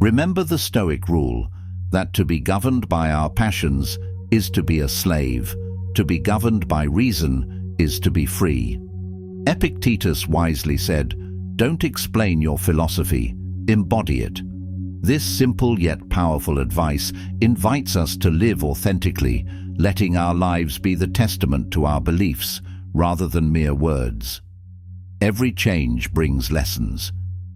Remember the Stoic rule that to be governed by our passions is to be a slave, to be governed by reason is to be free. Epictetus wisely said, "Don't explain your philosophy, embody it." This simple yet powerful advice invites us to live authentically, letting our lives be the testament to our beliefs rather than mere words. Every change brings lessons.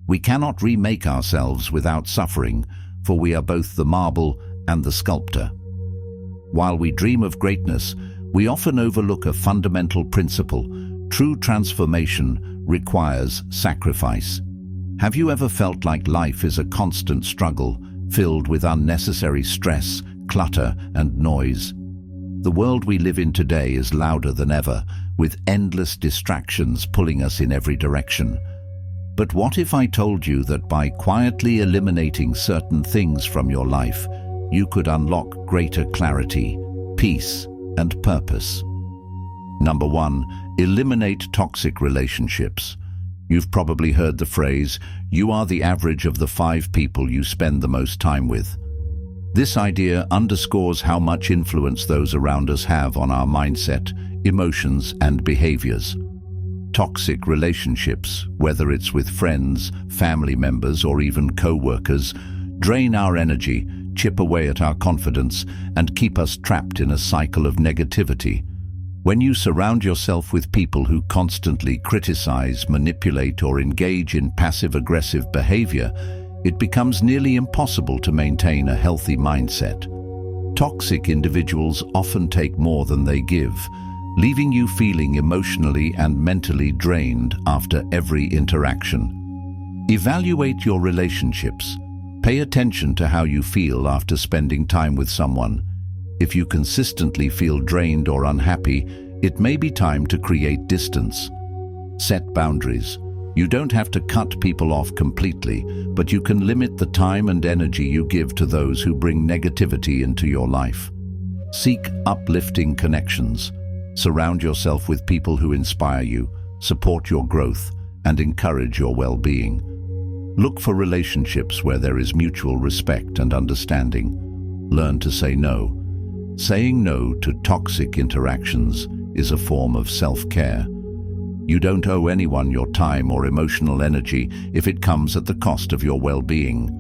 We cannot remake ourselves without suffering, for we are both the marble and the sculptor. While we dream of greatness, we often overlook a fundamental principle. True transformation requires sacrifice. Have you ever felt like life is a constant struggle, filled with unnecessary stress, clutter, and noise? The world we live in today is louder than ever, with endless distractions pulling us in every direction. But what if I told you that by quietly eliminating certain things from your life, you could unlock greater clarity, peace, and purpose? Number 1, eliminate toxic relationships. You've probably heard the phrase, "You are the average of the 5 people you spend the most time with." This idea underscores how much influence those around us have on our mindset, emotions, and behaviors. Toxic relationships, whether it's with friends, family members, or even co-workers, drain our energy, chip away at our confidence, and keep us trapped in a cycle of negativity. When you surround yourself with people who constantly criticize, manipulate, or engage in passive-aggressive behavior, it becomes nearly impossible to maintain a healthy mindset. Toxic individuals often take more than they give, leaving you feeling emotionally and mentally drained after every interaction. Evaluate your relationships. Pay attention to how you feel after spending time with someone. If you consistently feel drained or unhappy, it may be time to create distance. Set boundaries. You don't have to cut people off completely, but you can limit the time and energy you give to those who bring negativity into your life. Seek uplifting connections. Surround yourself with people who inspire you, support your growth, and encourage your well-being. Look for relationships where there is mutual respect and understanding. Learn to say no. Saying no to toxic interactions is a form of self-care. You don't owe anyone your time or emotional energy if it comes at the cost of your well-being.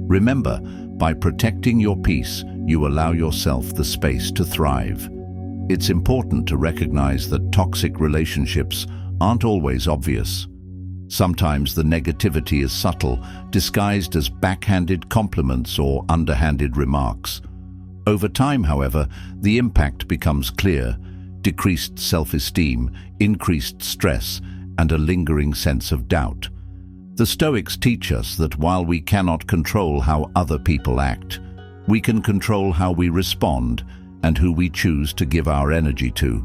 Remember, by protecting your peace, you allow yourself the space to thrive. It's important to recognize that toxic relationships aren't always obvious. Sometimes the negativity is subtle, disguised as backhanded compliments or underhanded remarks. Over time, however, the impact becomes clear: decreased self-esteem, increased stress, and a lingering sense of doubt. The Stoics teach us that while we cannot control how other people act, we can control how we respond and who we choose to give our energy to.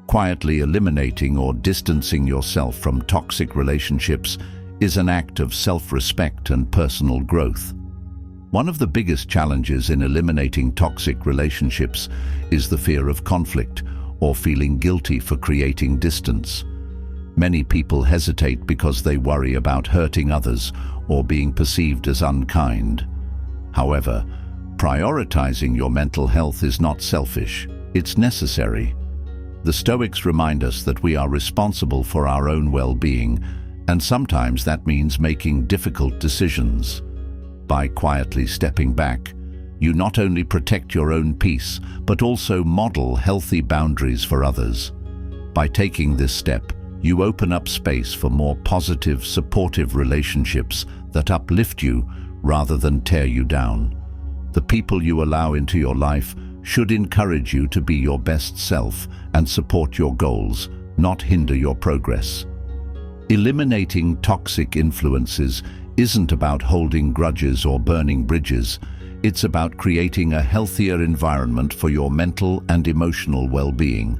Quietly eliminating or distancing yourself from toxic relationships is an act of self-respect and personal growth. One of the biggest challenges in eliminating toxic relationships is the fear of conflict or feeling guilty for creating distance. Many people hesitate because they worry about hurting others or being perceived as unkind. However, prioritizing your mental health is not selfish, it's necessary. The Stoics remind us that we are responsible for our own well-being, and sometimes that means making difficult decisions. By quietly stepping back, you not only protect your own peace, but also model healthy boundaries for others. By taking this step, you open up space for more positive, supportive relationships that uplift you rather than tear you down. The people you allow into your life should encourage you to be your best self and support your goals, not hinder your progress. Eliminating toxic influences isn't about holding grudges or burning bridges. It's about creating a healthier environment for your mental and emotional well-being.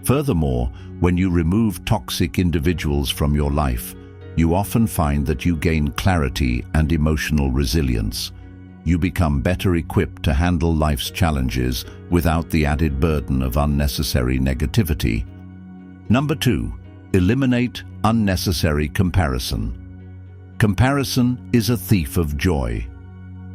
Furthermore, when you remove toxic individuals from your life, you often find that you gain clarity and emotional resilience. You become better equipped to handle life's challenges without the added burden of unnecessary negativity. Number 2, eliminate unnecessary comparison. Comparison is a thief of joy.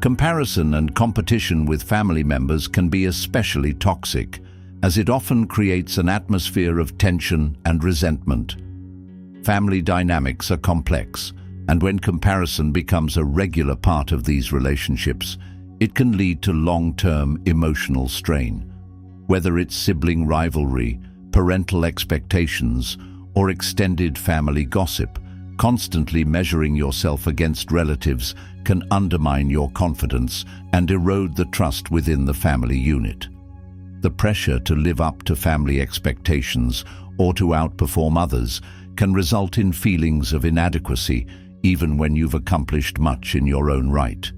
Comparison and competition with family members can be especially toxic, as it often creates an atmosphere of tension and resentment. Family dynamics are complex, and when comparison becomes a regular part of these relationships, it can lead to long-term emotional strain. Whether it's sibling rivalry, parental expectations, or extended family gossip, constantly measuring yourself against relatives can undermine your confidence and erode the trust within the family unit. The pressure to live up to family expectations or to outperform others can result in feelings of inadequacy even when you've accomplished much in your own right.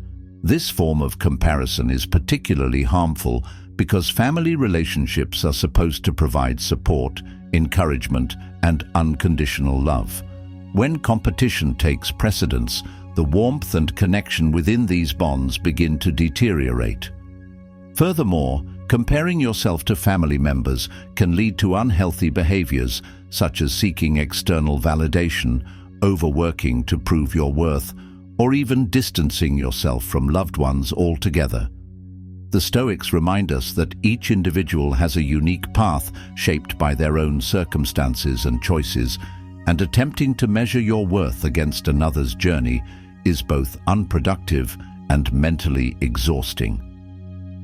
This form of comparison is particularly harmful because family relationships are supposed to provide support, encouragement, and unconditional love. When competition takes precedence, the warmth and connection within these bonds begin to deteriorate. Furthermore, comparing yourself to family members can lead to unhealthy behaviors such as seeking external validation, overworking to prove your worth, or even distancing yourself from loved ones altogether. The Stoics remind us that each individual has a unique path shaped by their own circumstances and choices, and attempting to measure your worth against another's journey is both unproductive and mentally exhausting.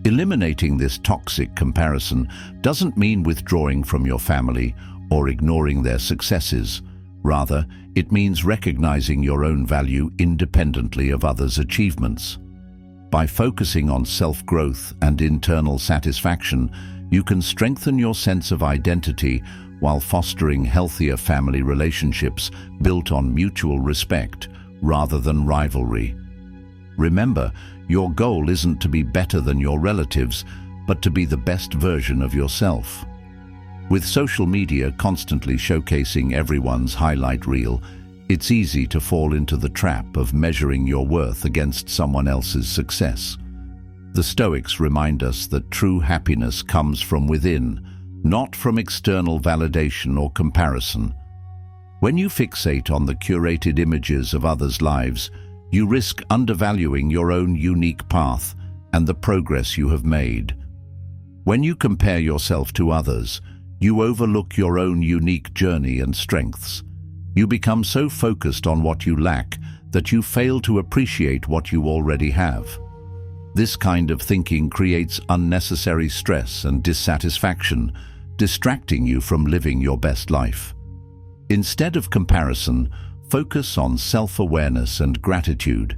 Eliminating this toxic comparison doesn't mean withdrawing from your family or ignoring their successes. Rather, it means recognizing your own value independently of others' achievements. By focusing on self-growth and internal satisfaction, you can strengthen your sense of identity while fostering healthier family relationships built on mutual respect rather than rivalry. Remember, your goal isn't to be better than your relatives, but to be the best version of yourself. With social media constantly showcasing everyone's highlight reel, it's easy to fall into the trap of measuring your worth against someone else's success. The Stoics remind us that true happiness comes from within, not from external validation or comparison. When you fixate on the curated images of others' lives, you risk undervaluing your own unique path and the progress you have made. When you compare yourself to others, you overlook your own unique journey and strengths. You become so focused on what you lack that you fail to appreciate what you already have. This kind of thinking creates unnecessary stress and dissatisfaction, distracting you from living your best life. Instead of comparison, focus on self-awareness and gratitude.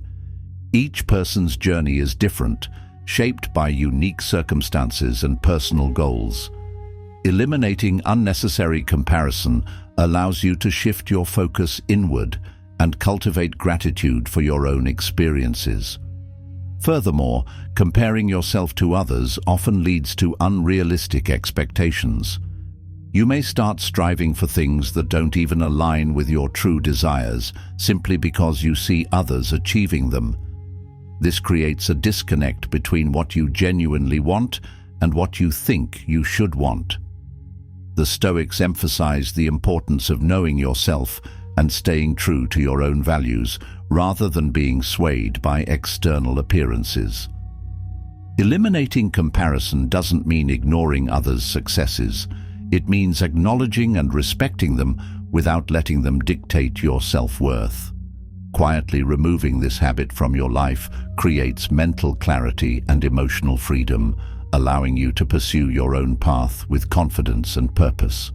Each person's journey is different, shaped by unique circumstances and personal goals. Eliminating unnecessary comparison allows you to shift your focus inward and cultivate gratitude for your own experiences. Furthermore, comparing yourself to others often leads to unrealistic expectations. You may start striving for things that don't even align with your true desires simply because you see others achieving them. This creates a disconnect between what you genuinely want and what you think you should want. The Stoics emphasize the importance of knowing yourself and staying true to your own values rather than being swayed by external appearances. Eliminating comparison doesn't mean ignoring others' successes. It means acknowledging and respecting them without letting them dictate your self-worth. Quietly removing this habit from your life creates mental clarity and emotional freedom, allowing you to pursue your own path with confidence and purpose.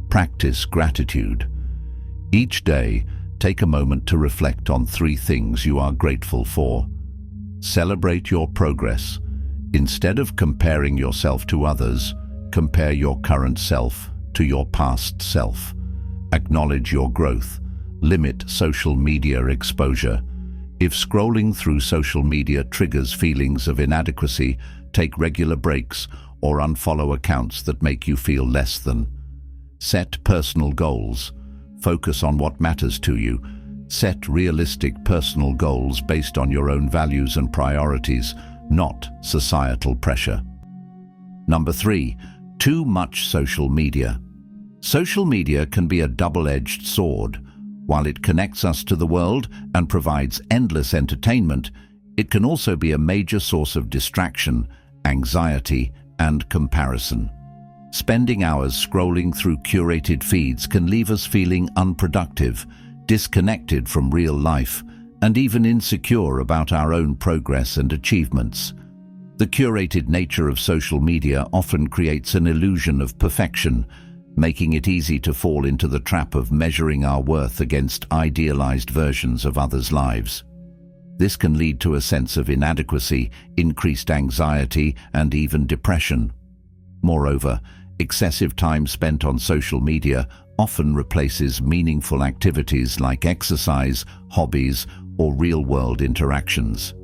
Practice gratitude. Each day, take a moment to reflect on 3 things you are grateful for. Celebrate your progress. Instead of comparing yourself to others, compare your current self to your past self. Acknowledge your growth. Limit social media exposure. If scrolling through social media triggers feelings of inadequacy, take regular breaks or unfollow accounts that make you feel less than. Set personal goals. Focus on what matters to you. Set realistic personal goals based on your own values and priorities, not societal pressure. Number 3, too much social media. Social media can be a double-edged sword. While it connects us to the world and provides endless entertainment, it can also be a major source of distraction, anxiety, and comparison. Spending hours scrolling through curated feeds can leave us feeling unproductive, disconnected from real life, and even insecure about our own progress and achievements. The curated nature of social media often creates an illusion of perfection, making it easy to fall into the trap of measuring our worth against idealized versions of others' lives. This can lead to a sense of inadequacy, increased anxiety, and even depression. Moreover, excessive time spent on social media often replaces meaningful activities like exercise, hobbies, or real-world interactions.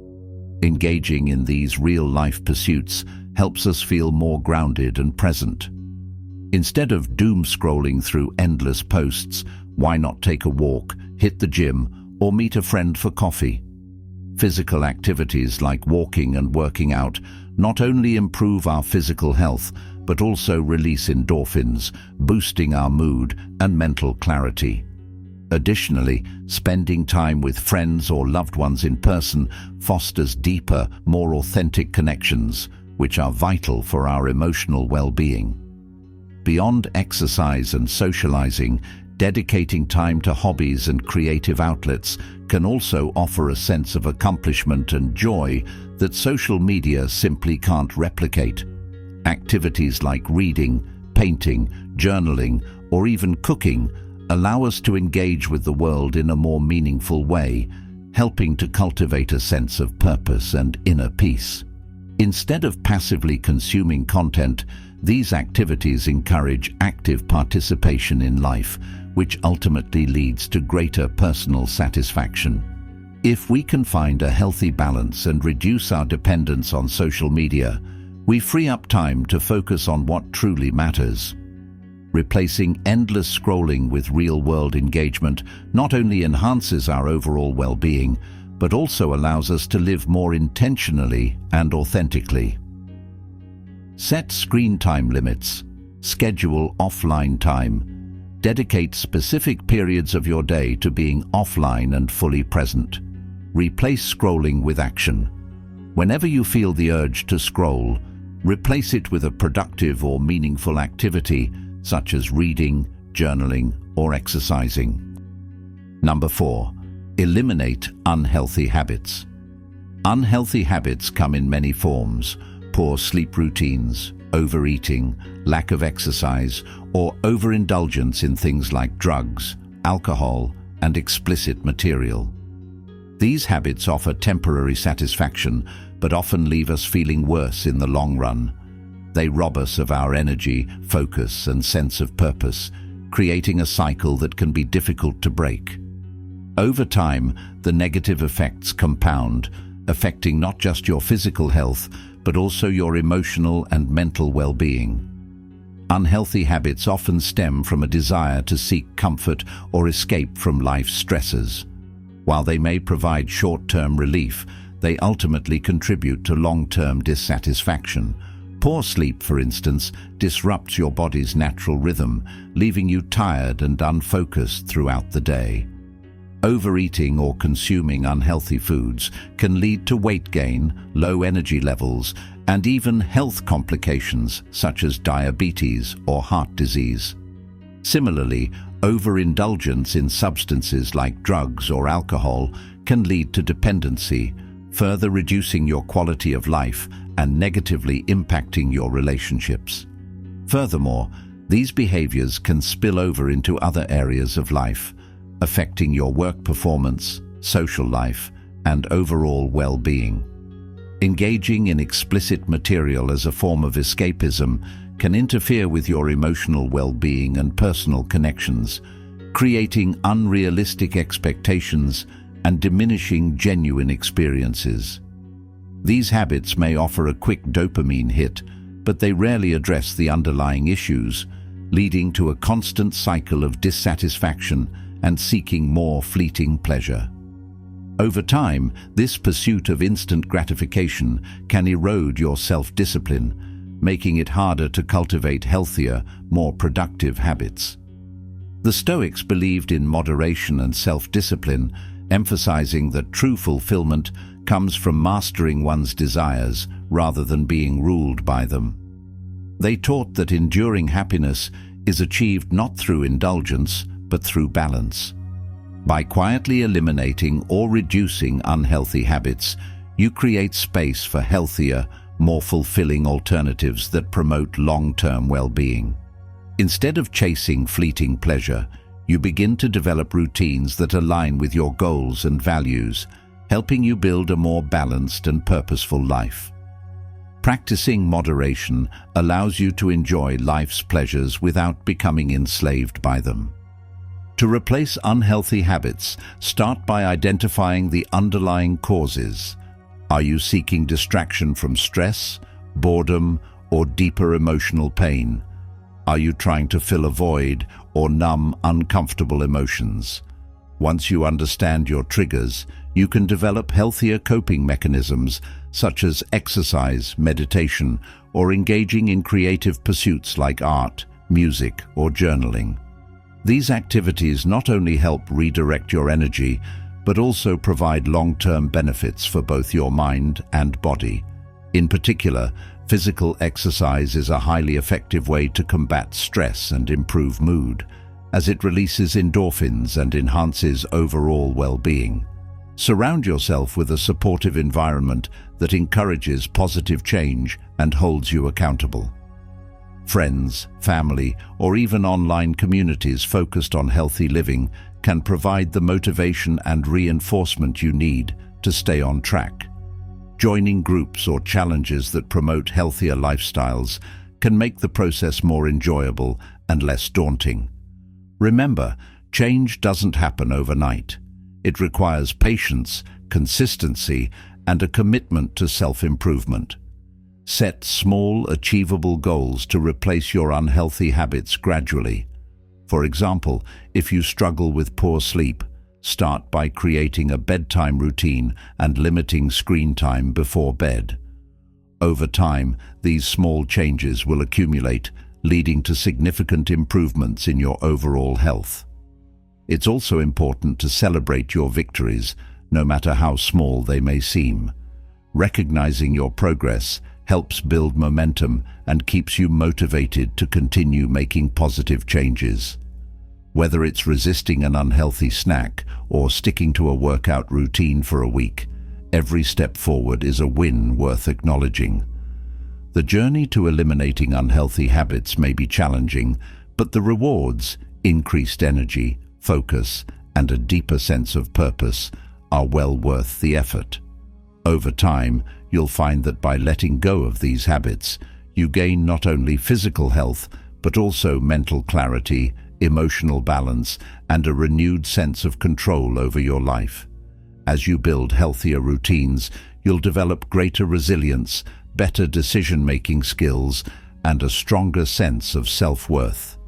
Engaging in these real-life pursuits helps us feel more grounded and present. Instead of doom-scrolling through endless posts, why not take a walk, hit the gym, or meet a friend for coffee? Physical activities like walking and working out not only improve our physical health, but also release endorphins, boosting our mood and mental clarity. Additionally, spending time with friends or loved ones in person fosters deeper, more authentic connections, which are vital for our emotional well-being. Beyond exercise and socializing, dedicating time to hobbies and creative outlets can also offer a sense of accomplishment and joy that social media simply can't replicate. Activities like reading, painting, journaling, or even cooking allow us to engage with the world in a more meaningful way, helping to cultivate a sense of purpose and inner peace. Instead of passively consuming content, these activities encourage active participation in life, which ultimately leads to greater personal satisfaction. If we can find a healthy balance and reduce our dependence on social media, we free up time to focus on what truly matters. Replacing endless scrolling with real-world engagement not only enhances our overall well-being, but also allows us to live more intentionally and authentically. Set screen time limits. Schedule offline time. Dedicate specific periods of your day to being offline and fully present. Replace scrolling with action. Whenever you feel the urge to scroll, replace it with a productive or meaningful activity, such as reading, journaling, or exercising. Number 4. Eliminate unhealthy habits. Unhealthy habits come in many forms: poor sleep routines, overeating, lack of exercise, or overindulgence in things like drugs, alcohol, and explicit material. These habits offer temporary satisfaction, but often leave us feeling worse in the long run. They rob us of our energy, focus, and sense of purpose, creating a cycle that can be difficult to break. Over time, the negative effects compound, affecting not just your physical health, but also your emotional and mental well-being. Unhealthy habits often stem from a desire to seek comfort or escape from life's stresses. While they may provide short-term relief, they ultimately contribute to long-term dissatisfaction. Poor sleep, for instance, disrupts your body's natural rhythm, leaving you tired and unfocused throughout the day. Overeating or consuming unhealthy foods can lead to weight gain, low energy levels, and even health complications such as diabetes or heart disease. Similarly, overindulgence in substances like drugs or alcohol can lead to dependency, further reducing your quality of life and negatively impacting your relationships. Furthermore, these behaviors can spill over into other areas of life, affecting your work performance, social life, and overall well-being. Engaging in explicit material as a form of escapism can interfere with your emotional well-being and personal connections, creating unrealistic expectations and diminishing genuine experiences. These habits may offer a quick dopamine hit, but they rarely address the underlying issues, leading to a constant cycle of dissatisfaction and seeking more fleeting pleasure. Over time, this pursuit of instant gratification can erode your self-discipline, making it harder to cultivate healthier, more productive habits. The Stoics believed in moderation and self-discipline, emphasizing that true fulfillment comes from mastering one's desires rather than being ruled by them. They taught that enduring happiness is achieved not through indulgence, but through balance. By quietly eliminating or reducing unhealthy habits, you create space for healthier, more fulfilling alternatives that promote long-term well-being. Instead of chasing fleeting pleasure, you begin to develop routines that align with your goals and values, helping you build a more balanced and purposeful life. Practicing moderation allows you to enjoy life's pleasures without becoming enslaved by them. To replace unhealthy habits, start by identifying the underlying causes. Are you seeking distraction from stress, boredom, or deeper emotional pain? Are you trying to fill a void or numb uncomfortable emotions? Once you understand your triggers, you can develop healthier coping mechanisms such as exercise, meditation, or engaging in creative pursuits like art, music, or journaling. These activities not only help redirect your energy, but also provide long-term benefits for both your mind and body. In particular, physical exercise is a highly effective way to combat stress and improve mood, as it releases endorphins and enhances overall well-being. Surround yourself with a supportive environment that encourages positive change and holds you accountable. Friends, family, or even online communities focused on healthy living can provide the motivation and reinforcement you need to stay on track. Joining groups or challenges that promote healthier lifestyles can make the process more enjoyable and less daunting. Remember, change doesn't happen overnight. It requires patience, consistency, and a commitment to self-improvement. Set small, achievable goals to replace your unhealthy habits gradually. For example, if you struggle with poor sleep, start by creating a bedtime routine and limiting screen time before bed. Over time, these small changes will accumulate, leading to significant improvements in your overall health. It's also important to celebrate your victories, no matter how small they may seem. Recognizing your progress helps build momentum and keeps you motivated to continue making positive changes. Whether it's resisting an unhealthy snack or sticking to a workout routine for a week, every step forward is a win worth acknowledging. The journey to eliminating unhealthy habits may be challenging, but the rewards, increased energy, focus, and a deeper sense of purpose, are well worth the effort. Over time, you'll find that by letting go of these habits, you gain not only physical health, but also mental clarity, emotional balance, and a renewed sense of control over your life. As you build healthier routines, you'll develop greater resilience, better decision-making skills, and a stronger sense of self-worth.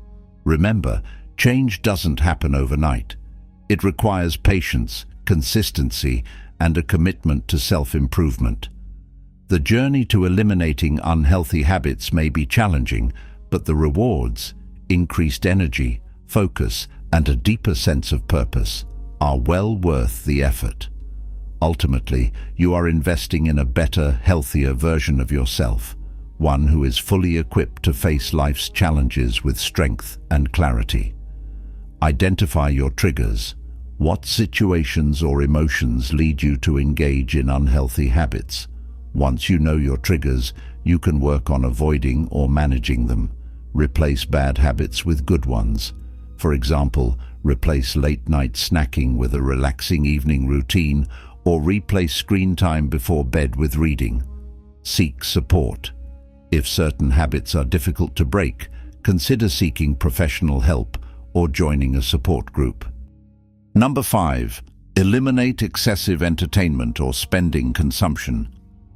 Remember, change doesn't happen overnight. It requires patience, consistency, and a commitment to self-improvement. The journey to eliminating unhealthy habits may be challenging, but the rewards, increased energy, focus, and a deeper sense of purpose, are well worth the effort. Ultimately, you are investing in a better, healthier version of yourself, one who is fully equipped to face life's challenges with strength and clarity. Identify your triggers. What situations or emotions lead you to engage in unhealthy habits? Once you know your triggers, you can work on avoiding or managing them. Replace bad habits with good ones. For example, replace late-night snacking with a relaxing evening routine, or replace screen time before bed with reading. Seek support. If certain habits are difficult to break, consider seeking professional help or joining a support group. Number 5. Eliminate excessive entertainment or spending consumption.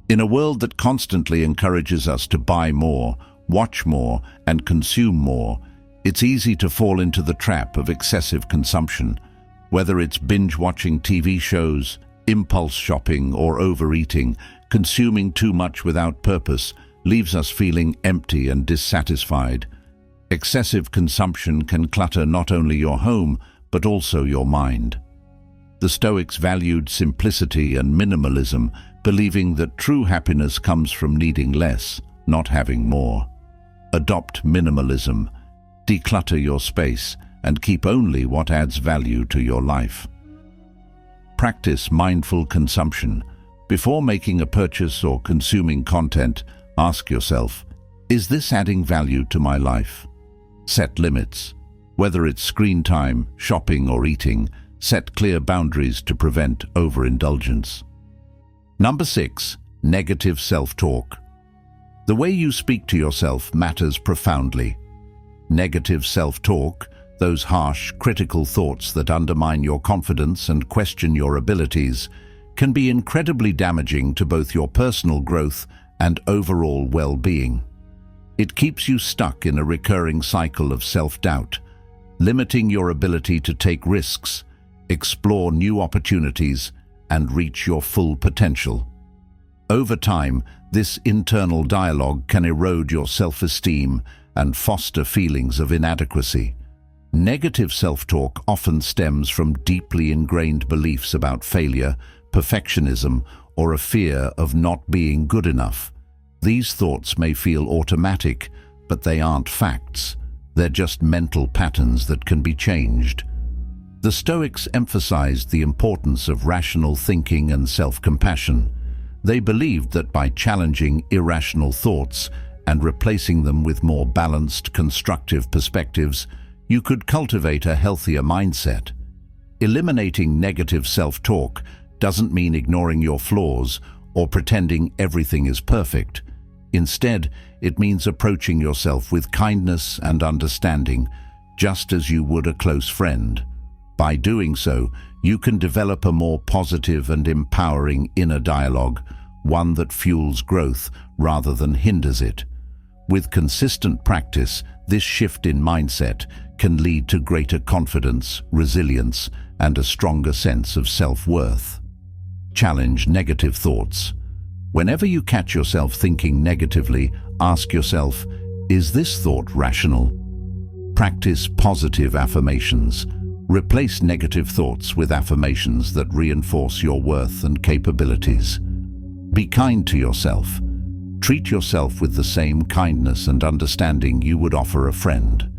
In a world that constantly encourages us to buy more, watch more, and consume more, it's easy to fall into the trap of excessive consumption. Whether it's binge-watching TV shows, impulse shopping, or overeating, consuming too much without purpose leaves us feeling empty and dissatisfied. Excessive consumption can clutter not only your home, but also your mind. The Stoics valued simplicity and minimalism, believing that true happiness comes from needing less, not having more. Adopt minimalism, declutter your space, and keep only what adds value to your life. Practice mindful consumption. Before making a purchase or consuming content, ask yourself, is this adding value to my life? Set limits. Whether it's screen time, shopping, or eating, set clear boundaries to prevent overindulgence. Number 6. Negative self-talk. The way you speak to yourself matters profoundly. Negative self-talk, those harsh, critical thoughts that undermine your confidence and question your abilities, can be incredibly damaging to both your personal growth and overall well-being. It keeps you stuck in a recurring cycle of self-doubt, limiting your ability to take risks, explore new opportunities, and reach your full potential. Over time, this internal dialogue can erode your self-esteem and foster feelings of inadequacy. Negative self-talk often stems from deeply ingrained beliefs about failure, perfectionism, or a fear of not being good enough. These thoughts may feel automatic, but they aren't facts. They're just mental patterns that can be changed. The Stoics emphasized the importance of rational thinking and self-compassion. They believed that by challenging irrational thoughts and replacing them with more balanced, constructive perspectives, you could cultivate a healthier mindset. Eliminating negative self-talk doesn't mean ignoring your flaws or pretending everything is perfect. Instead, it means approaching yourself with kindness and understanding, just as you would a close friend. By doing so, you can develop a more positive and empowering inner dialogue, one that fuels growth rather than hinders it. With consistent practice, this shift in mindset can lead to greater confidence, resilience, and a stronger sense of self-worth. Challenge negative thoughts. Whenever you catch yourself thinking negatively, ask yourself, is this thought rational? Practice positive affirmations. Replace negative thoughts with affirmations that reinforce your worth and capabilities. Be kind to yourself. Treat yourself with the same kindness and understanding you would offer a friend.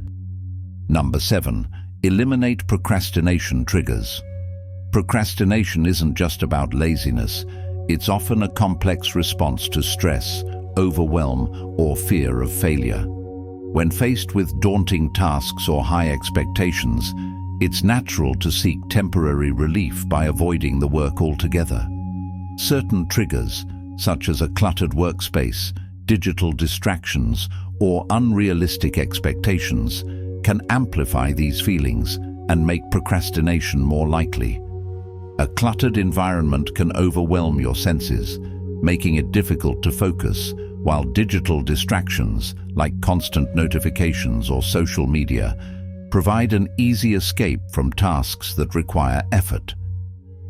Number 7. Eliminate procrastination triggers. Procrastination isn't just about laziness. It's often a complex response to stress, overwhelm, or fear of failure. When faced with daunting tasks or high expectations, it's natural to seek temporary relief by avoiding the work altogether. Certain triggers, such as a cluttered workspace, digital distractions, or unrealistic expectations, can amplify these feelings and make procrastination more likely. A cluttered environment can overwhelm your senses, making it difficult to focus, while digital distractions, like constant notifications or social media, provide an easy escape from tasks that require effort.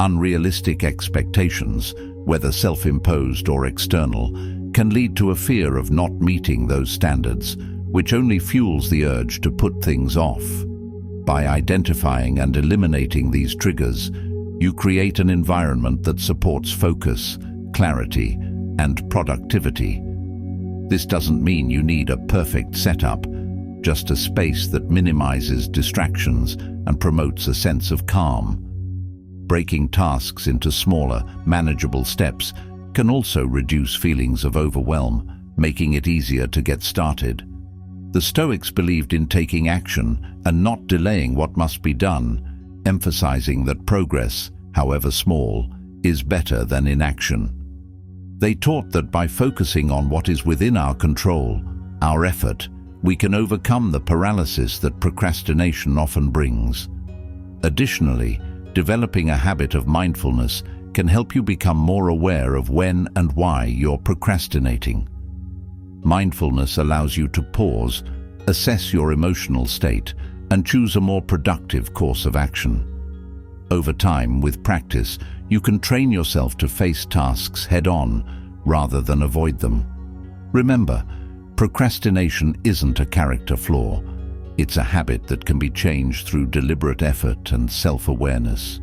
Unrealistic expectations, whether self-imposed or external, can lead to a fear of not meeting those standards, which only fuels the urge to put things off. By identifying and eliminating these triggers, you create an environment that supports focus, clarity, and productivity. This doesn't mean you need a perfect setup, just a space that minimizes distractions and promotes a sense of calm. Breaking tasks into smaller, manageable steps can also reduce feelings of overwhelm, making it easier to get started. The Stoics believed in taking action and not delaying what must be done, emphasizing that progress, however small, is better than inaction. They taught that by focusing on what is within our control, our effort, we can overcome the paralysis that procrastination often brings. Additionally, developing a habit of mindfulness can help you become more aware of when and why you're procrastinating. Mindfulness allows you to pause, assess your emotional state, and choose a more productive course of action. Over time, with practice, you can train yourself to face tasks head-on rather than avoid them. Remember, procrastination isn't a character flaw. It's a habit that can be changed through deliberate effort and self-awareness.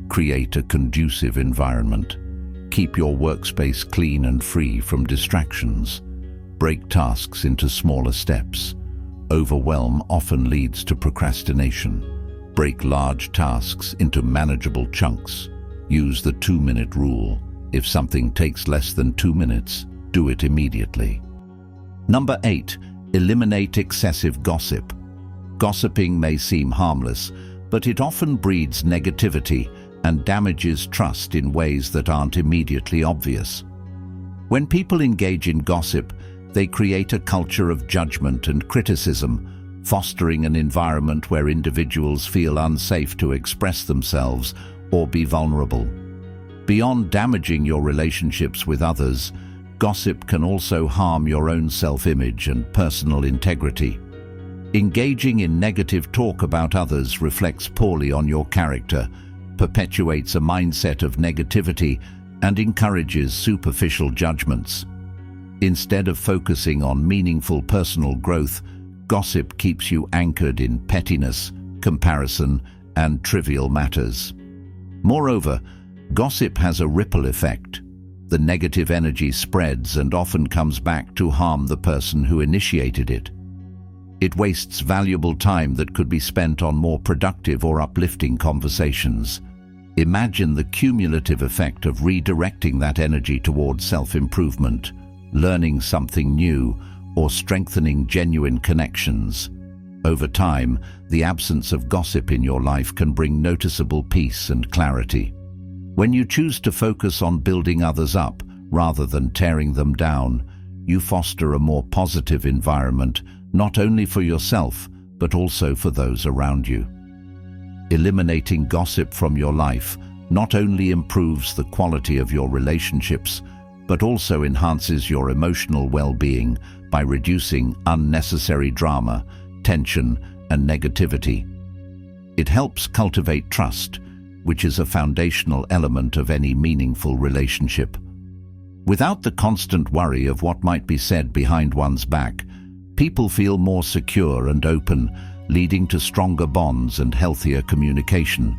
Create a conducive environment. Keep your workspace clean and free from distractions. Break tasks into smaller steps. Overwhelm often leads to procrastination. Break large tasks into manageable chunks. Use the 2-minute rule. If something takes less than 2 minutes, do it immediately. Number 8. Eliminate excessive gossip. Gossiping may seem harmless, but it often breeds negativity and damages trust in ways that aren't immediately obvious. When people engage in gossip, they create a culture of judgment and criticism, fostering an environment where individuals feel unsafe to express themselves or be vulnerable. Beyond damaging your relationships with others, gossip can also harm your own self-image and personal integrity. Engaging in negative talk about others reflects poorly on your character, perpetuates a mindset of negativity, and encourages superficial judgments. Instead of focusing on meaningful personal growth, gossip keeps you anchored in pettiness, comparison, and trivial matters. Moreover, gossip has a ripple effect. The negative energy spreads and often comes back to harm the person who initiated it. It wastes valuable time that could be spent on more productive or uplifting conversations. Imagine the cumulative effect of redirecting that energy towards self-improvement, learning something new, or strengthening genuine connections. Over time, the absence of gossip in your life can bring noticeable peace and clarity. When you choose to focus on building others up rather than tearing them down, you foster a more positive environment, not only for yourself, but also for those around you. Eliminating gossip from your life not only improves the quality of your relationships, but also enhances your emotional well-being by reducing unnecessary drama, tension, and negativity. It helps cultivate trust, which is a foundational element of any meaningful relationship. Without the constant worry of what might be said behind one's back, people feel more secure and open, leading to stronger bonds and healthier communication.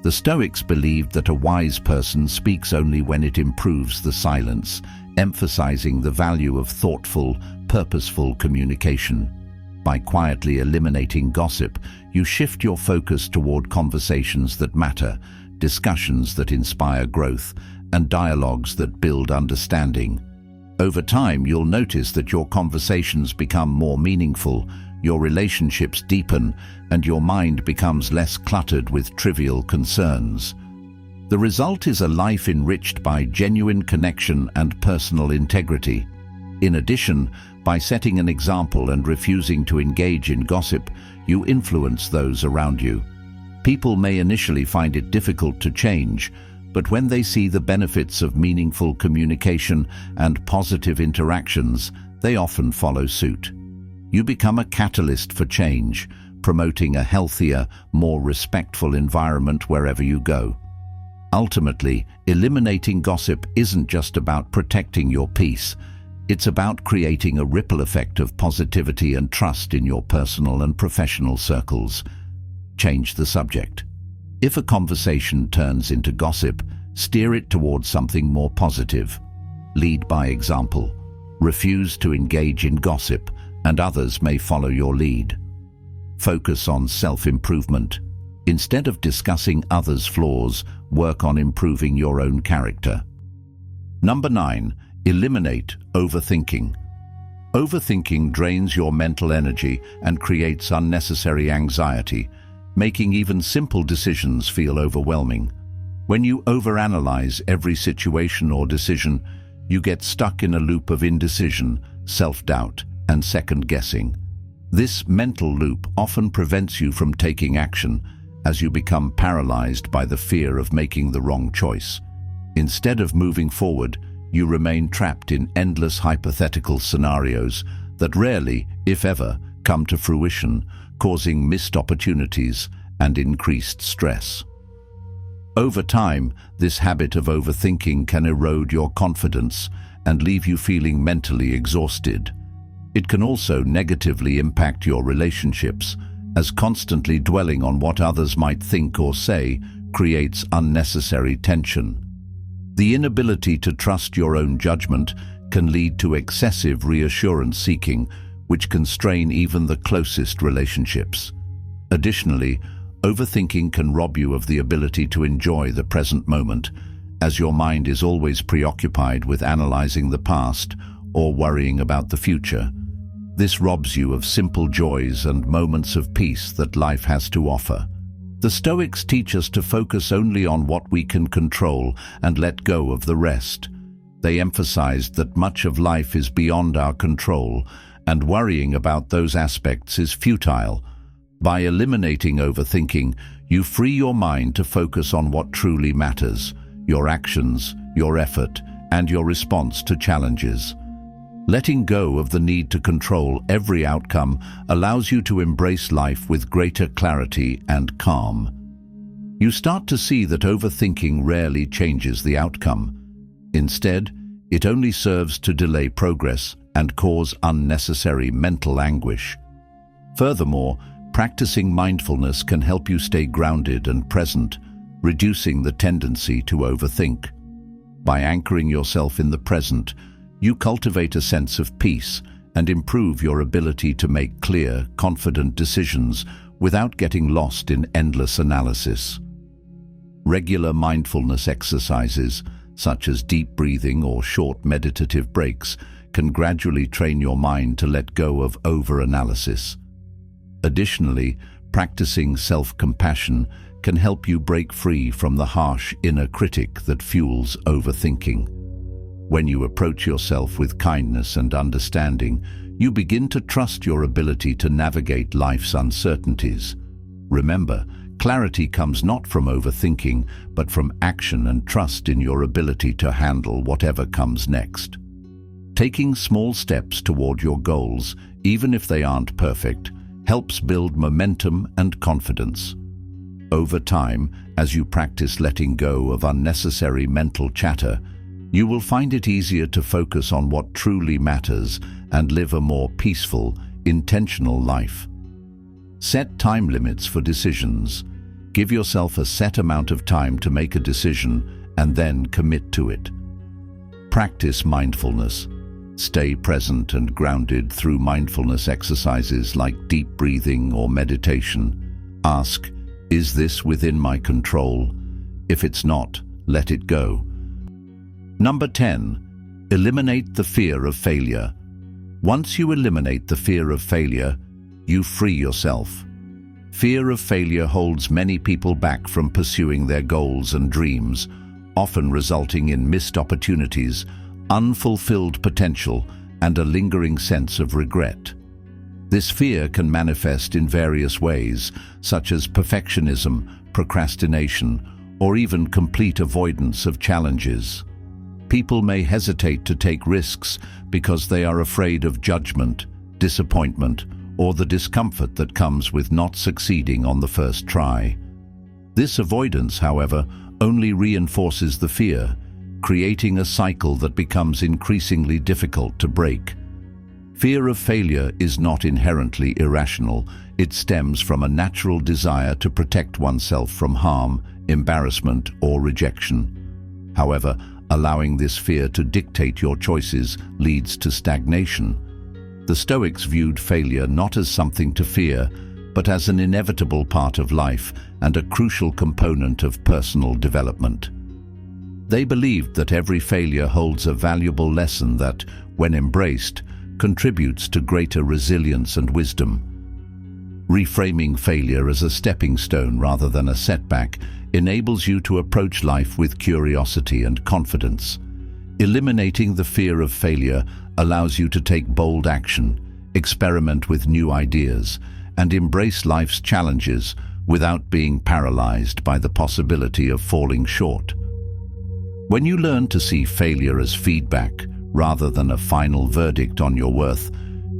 The Stoics believed that a wise person speaks only when it improves the silence, emphasizing the value of thoughtful, purposeful communication. By quietly eliminating gossip, you shift your focus toward conversations that matter, discussions that inspire growth, and dialogues that build understanding. Over time, you'll notice that your conversations become more meaningful, your relationships deepen, and your mind becomes less cluttered with trivial concerns. The result is a life enriched by genuine connection and personal integrity. In addition, by setting an example and refusing to engage in gossip, you influence those around you. People may initially find it difficult to change, but when they see the benefits of meaningful communication and positive interactions, they often follow suit. You become a catalyst for change, promoting a healthier, more respectful environment wherever you go. Ultimately, eliminating gossip isn't just about protecting your peace. It's about creating a ripple effect of positivity and trust in your personal and professional circles. Change the subject. If a conversation turns into gossip, steer it towards something more positive. Lead by example. Refuse to engage in gossip, and others may follow your lead. Focus on self-improvement. Instead of discussing others' flaws, work on improving your own character. Number 9. Eliminate overthinking. Overthinking drains your mental energy and creates unnecessary anxiety, making even simple decisions feel overwhelming. When you overanalyze every situation or decision, you get stuck in a loop of indecision, self-doubt, and second-guessing. This mental loop often prevents you from taking action, as you become paralyzed by the fear of making the wrong choice. Instead of moving forward, you remain trapped in endless hypothetical scenarios that rarely, if ever, come to fruition, causing missed opportunities and increased stress. Over time, this habit of overthinking can erode your confidence and leave you feeling mentally exhausted. It can also negatively impact your relationships, as constantly dwelling on what others might think or say creates unnecessary tension. The inability to trust your own judgment can lead to excessive reassurance seeking, which can strain even the closest relationships. Additionally, overthinking can rob you of the ability to enjoy the present moment, as your mind is always preoccupied with analyzing the past or worrying about the future. This robs you of simple joys and moments of peace that life has to offer. The Stoics teach us to focus only on what we can control and let go of the rest. They emphasized that much of life is beyond our control, and worrying about those aspects is futile. By eliminating overthinking, you free your mind to focus on what truly matters: your actions, your effort, and your response to challenges. Letting go of the need to control every outcome allows you to embrace life with greater clarity and calm. You start to see that overthinking rarely changes the outcome. Instead, it only serves to delay progress and cause unnecessary mental anguish. Furthermore, practicing mindfulness can help you stay grounded and present, reducing the tendency to overthink. By anchoring yourself in the present, you cultivate a sense of peace and improve your ability to make clear, confident decisions without getting lost in endless analysis. Regular mindfulness exercises, such as deep breathing or short meditative breaks, can gradually train your mind to let go of over-analysis. Additionally, practicing self-compassion can help you break free from the harsh inner critic that fuels overthinking. When you approach yourself with kindness and understanding, you begin to trust your ability to navigate life's uncertainties. Remember, clarity comes not from overthinking, but from action and trust in your ability to handle whatever comes next. Taking small steps toward your goals, even if they aren't perfect, helps build momentum and confidence. Over time, as you practice letting go of unnecessary mental chatter, you will find it easier to focus on what truly matters and live a more peaceful, intentional life. Set time limits for decisions. Give yourself a set amount of time to make a decision and then commit to it. Practice mindfulness. Stay present and grounded through mindfulness exercises like deep breathing or meditation. Ask, is this within my control? If it's not, let it go. Number 10. Eliminate the fear of failure. Once you eliminate the fear of failure, you free yourself. Fear of failure holds many people back from pursuing their goals and dreams, often resulting in missed opportunities, unfulfilled potential, and a lingering sense of regret. This fear can manifest in various ways, such as perfectionism, procrastination, or even complete avoidance of challenges. People may hesitate to take risks because they are afraid of judgment, disappointment, or the discomfort that comes with not succeeding on the first try. This avoidance, however, only reinforces the fear, creating a cycle that becomes increasingly difficult to break. Fear of failure is not inherently irrational. It stems from a natural desire to protect oneself from harm, embarrassment, or rejection. However, allowing this fear to dictate your choices leads to stagnation. The Stoics viewed failure not as something to fear, but as an inevitable part of life and a crucial component of personal development. They believed that every failure holds a valuable lesson that, when embraced, contributes to greater resilience and wisdom. Reframing failure as a stepping stone rather than a setback enables you to approach life with curiosity and confidence. Eliminating the fear of failure allows you to take bold action, experiment with new ideas, and embrace life's challenges without being paralyzed by the possibility of falling short. When you learn to see failure as feedback rather than a final verdict on your worth,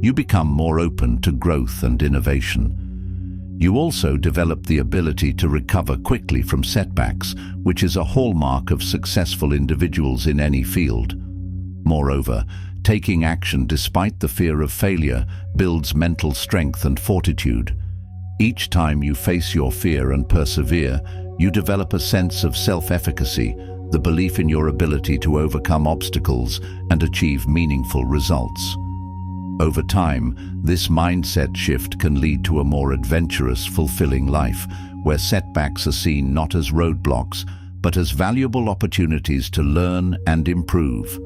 you become more open to growth and innovation. You also develop the ability to recover quickly from setbacks, which is a hallmark of successful individuals in any field. Moreover, Taking action despite the fear of failure builds mental strength and fortitude. Each time you face your fear and persevere, you develop a sense of self-efficacy, the belief in your ability to overcome obstacles and achieve meaningful results. Over time, this mindset shift can lead to a more adventurous, fulfilling life, where setbacks are seen not as roadblocks, but as valuable opportunities to learn and improve.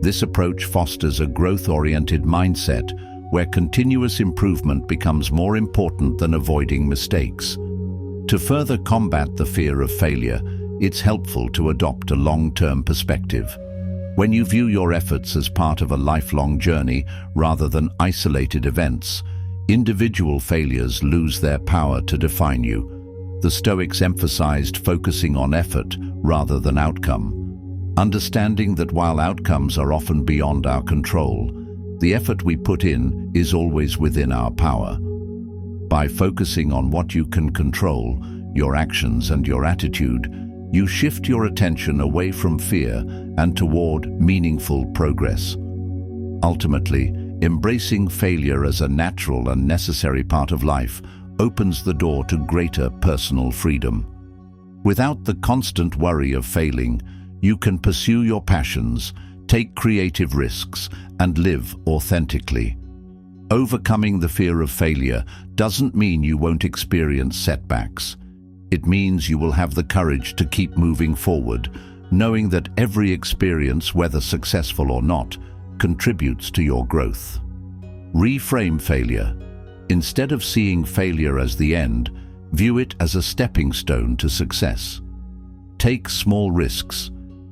This approach fosters a growth-oriented mindset, where continuous improvement becomes more important than avoiding mistakes. To further combat the fear of failure, it's helpful to adopt a long-term perspective. When you view your efforts as part of a lifelong journey rather than isolated events, individual failures lose their power to define you. The Stoics emphasized focusing on effort rather than outcome, understanding that while outcomes are often beyond our control, the effort we put in is always within our power. By focusing on what you can control, your actions and your attitude, you shift your attention away from fear and toward meaningful progress. Ultimately, embracing failure as a natural and necessary part of life opens the door to greater personal freedom. Without the constant worry of failing, you can pursue your passions, take creative risks, and live authentically. Overcoming the fear of failure doesn't mean you won't experience setbacks. It means you will have the courage to keep moving forward, knowing that every experience, whether successful or not, contributes to your growth. Reframe failure. Instead of seeing failure as the end, view it as a stepping stone to success. Take small risks.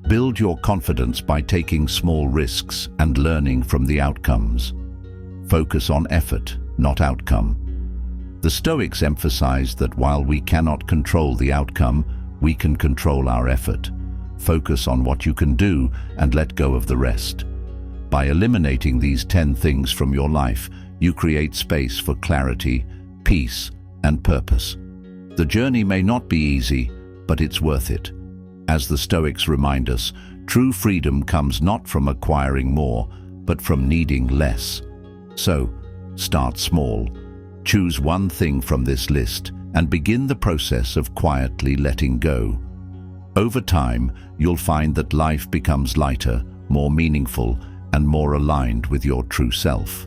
Build your confidence by taking small risks and learning from the outcomes. Focus on effort, not outcome. The Stoics emphasized that while we cannot control the outcome, we can control our effort. Focus on what you can do and let go of the rest. By eliminating these 10 things from your life, you create space for clarity, peace, and purpose. The journey may not be easy, but it's worth it. As the Stoics remind us, true freedom comes not from acquiring more, but from needing less. So, start small. Choose one thing from this list and begin the process of quietly letting go. Over time, you'll find that life becomes lighter, more meaningful, and more aligned with your true self.